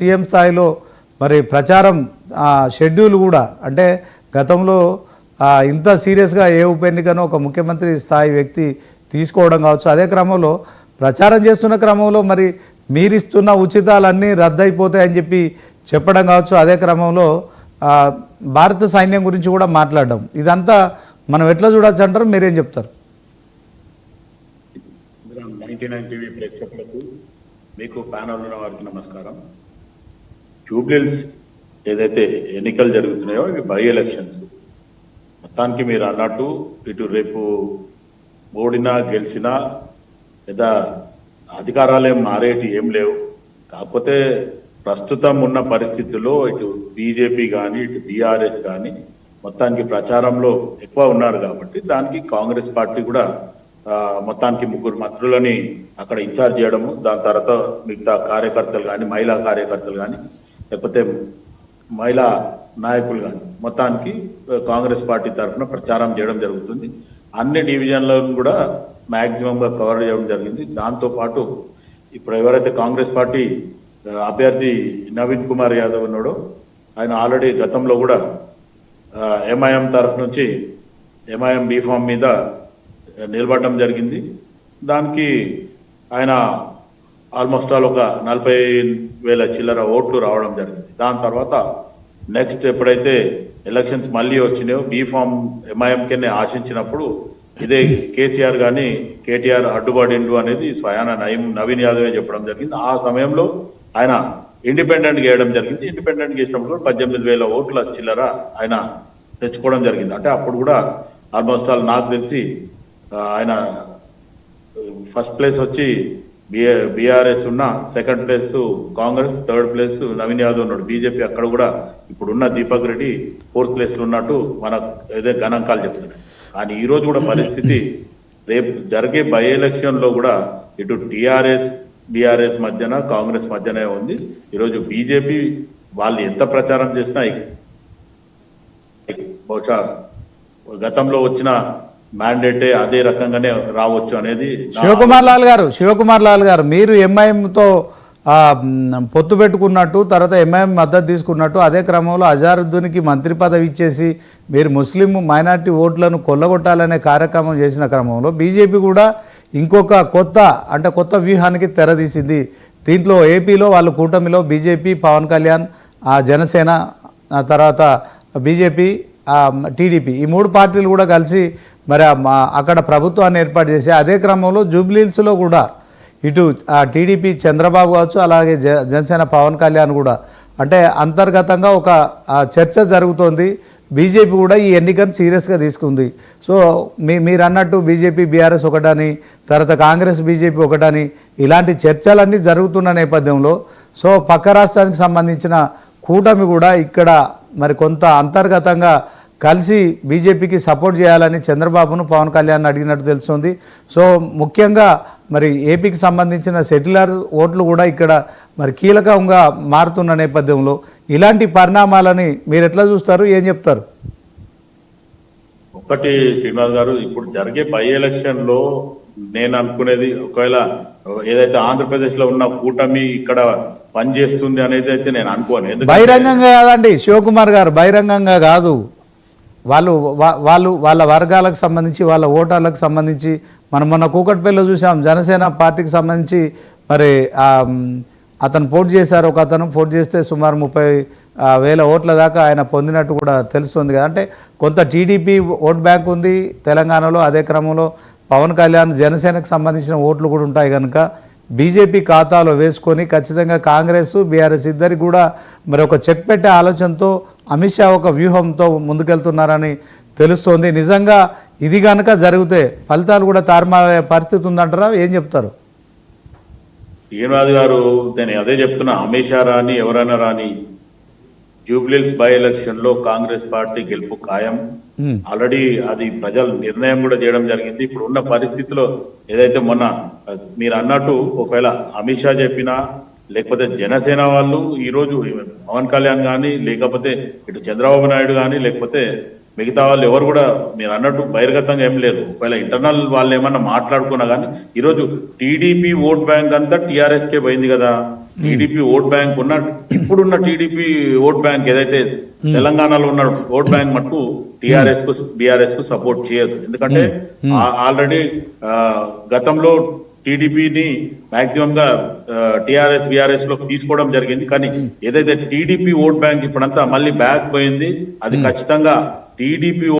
CM స్థాయిలో మరి ప్రచారం షెడ్యూల్ కూడా అంటే గతంలో ఇంత సీరియస్గా ఏ ఉప ఎన్నికనో ఒక ముఖ్యమంత్రి స్థాయి వ్యక్తి తీసుకోవడం కావచ్చు. అదే క్రమంలో ప్రచారం చేస్తున్న క్రమంలో మరి మీరిస్తున్న ఉచితాలన్నీ రద్దయిపోతాయని చెప్పి చెప్పడం కావచ్చు. అదే క్రమంలో భారత సైన్యం గురించి కూడా మాట్లాడడం, ఇదంతా మనం ఎట్లా చూడొచ్చు అంటారు, మీరేం చెప్తారు? 99 టీవీ ప్రేక్షకులకు, మీకు ప్యానల్ ఉన్న వారికి నమస్కారం. జూబ్లీహిల్స్ ఏదైతే ఎన్నికలు జరుగుతున్నాయో ఇవి బై ఎలక్షన్స్. మొత్తానికి మీరు అన్నట్టు ఇటు రేపు ఓడినా గెలిచినా లేదా అధికారాలు మారేటి ఏం లేవు. కాకపోతే ప్రస్తుతం ఉన్న పరిస్థితుల్లో ఇటు బీజేపీ కానీ ఇటు బీఆర్ఎస్ కానీ మొత్తానికి ప్రచారంలో ఎక్కువ ఉన్నారు కాబట్టి దానికి కాంగ్రెస్ పార్టీ కూడా మొత్తానికి 3 మంత్రులని అక్కడ ఇన్ఛార్జ్ చేయడము, దాని తర్వాత మిగతా కార్యకర్తలు కానీ మహిళా కార్యకర్తలు కానీ లేకపోతే మహిళా నాయకులు కానీ మొత్తానికి కాంగ్రెస్ పార్టీ తరఫున ప్రచారం చేయడం జరుగుతుంది. అన్ని డివిజన్లను కూడా మ్యాక్సిమంగా కవర్ చేయడం జరిగింది. దాంతోపాటు ఇప్పుడు ఎవరైతే కాంగ్రెస్ పార్టీ అభ్యర్థి నవీన్ కుమార్ యాదవ్ ఉన్నాడో ఆయన ఆల్రెడీ గతంలో కూడా ఎంఐఎం తరఫు నుంచి ఎంఐఎం బీఫామ్ మీద నిలబడడం జరిగింది. దానికి ఆయన ఆల్మోస్ట్ ఆల్ ఒక 40,000 చిల్లర ఓట్లు రావడం జరిగింది. దాని తర్వాత నెక్స్ట్ ఎప్పుడైతే ఎలక్షన్స్ మళ్ళీ వచ్చినాయో బీఫామ్ ఎంఐఎంకే ఆశించినప్పుడు ఇదే కేసీఆర్ కానీ కేటీఆర్ అడ్డుపడిండు అనేది స్వయాన నవీన్ యాదవే చెప్పడం జరిగింది. ఆ సమయంలో ఆయన ఇండిపెండెంట్గా వేయడం జరిగింది. ఇండిపెండెంట్ వేసినప్పుడు 18,000 ఓట్ల చిల్లర ఆయన తెచ్చుకోవడం జరిగింది. అంటే అప్పుడు కూడా ఆల్మోస్ట్ ఆల్ నాకు తెలిసి ఆయన ఫస్ట్ ప్లేస్ వచ్చి బీఆర్ఎస్ ఉన్న, second place Congress, third place Naveen Yadav ఉన్నాడు. బీజేపీ అక్కడ కూడా ఇప్పుడున్న దీపక్ రెడ్డి 4th ప్లేస్లో ఉన్నట్టు మనకు ఏదో గణాంకాలు చెప్తున్నాయి. కానీ ఈరోజు కూడా పరిస్థితి రేపు జరిగే బై ఎలక్షన్లో కూడా ఇటు టీఆర్ఎస్ బీఆర్ఎస్ మధ్యన కాంగ్రెస్ మధ్యనే ఉంది. ఈరోజు బీజేపీ వాళ్ళు ఎంత ప్రచారం చేసినా బహుశా గతంలో వచ్చిన మ్యాండేటే అదే రకంగానే రావచ్చు అనేది. శివకుమార్ లాల్ గారు మీరు ఎంఐఎంతో పొత్తు పెట్టుకున్నట్టు, తర్వాత ఎంఐఎం మద్దతు తీసుకున్నట్టు, అదే క్రమంలో అజారుద్దీన్కి మంత్రి పదవి ఇచ్చేసి మీరు ముస్లిం మైనార్టీ ఓట్లను కొల్లగొట్టాలనే కార్యక్రమం చేసిన క్రమంలో బీజేపీ కూడా ఇంకొక కొత్త వ్యూహానికి తెరదీసింది. దీంట్లో ఏపీలో వాళ్ళు కూటమిలో బీజేపీ, పవన్ కళ్యాణ్, జనసేన, తర్వాత బీజేపీ, టీడీపీ ఈ 3 పార్టీలు కూడా కలిసి మరి అక్కడ ప్రభుత్వాన్ని ఏర్పాటు చేసి అదే క్రమంలో జూబ్లీహిల్స్లో కూడా ఇటు టీడీపీ చంద్రబాబు కావచ్చు, అలాగే జనసేన పవన్ కళ్యాణ్ కూడా అంటే అంతర్గతంగా ఒక చర్చ జరుగుతోంది. బీజేపీ కూడా ఈ ఎన్నికను సీరియస్గా తీసుకుంది. సో మీరు అన్నట్టు బీజేపీ బీఆర్ఎస్ ఒకటని, తర్వాత కాంగ్రెస్ బీజేపీ ఒకటని ఇలాంటి చర్చలన్నీ జరుగుతున్న నేపథ్యంలో సో పక్క రాష్ట్రానికి సంబంధించిన కూటమి కూడా ఇక్కడ మరి కొంత అంతర్గతంగా కలిసి బీజేపీకి సపోర్ట్ చేయాలని చంద్రబాబును పవన్ కళ్యాణ్ అడిగినట్టు తెలుస్తుంది. సో ముఖ్యంగా మరి ఏపీకి సంబంధించిన సెటిలర్ ఓట్లు కూడా ఇక్కడ మరి కీలకంగా మారుతున్న నేపథ్యంలో ఇలాంటి పరిణామాలని మీరు ఎట్లా చూస్తారు, ఏం చెప్తారు? ఒకటి శ్రీనివాస్ గారు, ఇప్పుడు జరిగే బై ఎలక్షన్లో నేను అనుకునేది ఒకవేళ ఏదైతే ఆంధ్రప్రదేశ్లో ఉన్న కూటమి ఇక్కడ పనిచేస్తుంది అనేది అయితే నేను అనుకోను. బహిరంగంగా కాదండి శివకుమార్ గారు, బహిరంగంగా కాదు. వాళ్ళ వర్గాలకు సంబంధించి, వాళ్ళ ఓటర్లకు సంబంధించి మనం మొన్న కూకట్పల్లిలో చూసాం. జనసేన పార్టీకి సంబంధించి మరి అతను పోటీ చేశారు. ఒక అతను పోటీ చేస్తే సుమారు 30,000 ఓట్ల దాకా ఆయన పొందినట్టు కూడా తెలుస్తుంది కదా. అంటే కొంత టీడీపీ ఓట్ బ్యాంక్ ఉంది తెలంగాణలో. అదే క్రమంలో పవన్ కళ్యాణ్ జనసేనకు సంబంధించిన ఓట్లు కూడా ఉంటాయి కనుక బీజేపీ ఖాతాలో వేసుకొని ఖచ్చితంగా కాంగ్రెస్ బీఆర్ఎస్ ఇద్దరికి కూడా మరి ఒక చెక్ పెట్టే ఆలోచనతో అమిత్ షా ఒక వ్యూహంతో ముందుకెళ్తున్నారని తెలుస్తోంది. నిజంగా ఇది కనుక జరిగితే ఫలితాలు కూడా తారుమారే పరిస్థితి ఉందంటారా, ఏం చెప్తారు? శ్రీనివాస్ గారు, నేను అదే చెప్తున్నా, అమిత్ షా రాని ఎవరైనా రాని జూబ్లీహిల్స్ బై ఎలక్షన్ లో కాంగ్రెస్ పార్టీ గెలుపు ఖాయం. ఆల్రెడీ అది ప్రజలు నిర్ణయం కూడా చేయడం జరిగింది. ఇప్పుడు ఉన్న పరిస్థితిలో ఏదైతే మొన్న మీరు అన్నట్టు ఒకవేళ అమిత్ షా చెప్పినా లేకపోతే జనసేన వాళ్ళు ఈరోజు పవన్ కళ్యాణ్ కానీ లేకపోతే ఇటు చంద్రబాబు నాయుడు కానీ లేకపోతే మిగతా వాళ్ళు ఎవరు కూడా మీరు అన్నట్టు బహిర్గతంగా ఏం లేరు. ఒకవేళ ఇంటర్నల్ వాళ్ళు ఏమన్నా మాట్లాడుకున్నా కానీ ఈరోజు టీడీపీ ఓట్ బ్యాంక్ అంతా టీఆర్ఎస్ కే పోయింది కదా. టీడీపీ ఓట్ బ్యాంక్ ఉన్న ఇప్పుడున్న టీడీపీ ఓట్ బ్యాంక్ ఏదైతే తెలంగాణలో ఉన్న ఓట్ బ్యాంక్ మటుకు టీఆర్ఎస్ కు బీఆర్ఎస్ కు సపోర్ట్ చేయదు. ఎందుకంటే ఆల్రెడీ గతంలో టీడీపీని మాక్సిమం గా టిఆర్ఎస్ బీఆర్ఎస్ లో తీసుకోవడం జరిగింది. కానీ ఏదైతే టీడీపీ ఓట్ బ్యాంక్ ఇప్పుడంతా మళ్ళీ బ్యాక్ పోయింది, అది ఖచ్చితంగా టీడీపీ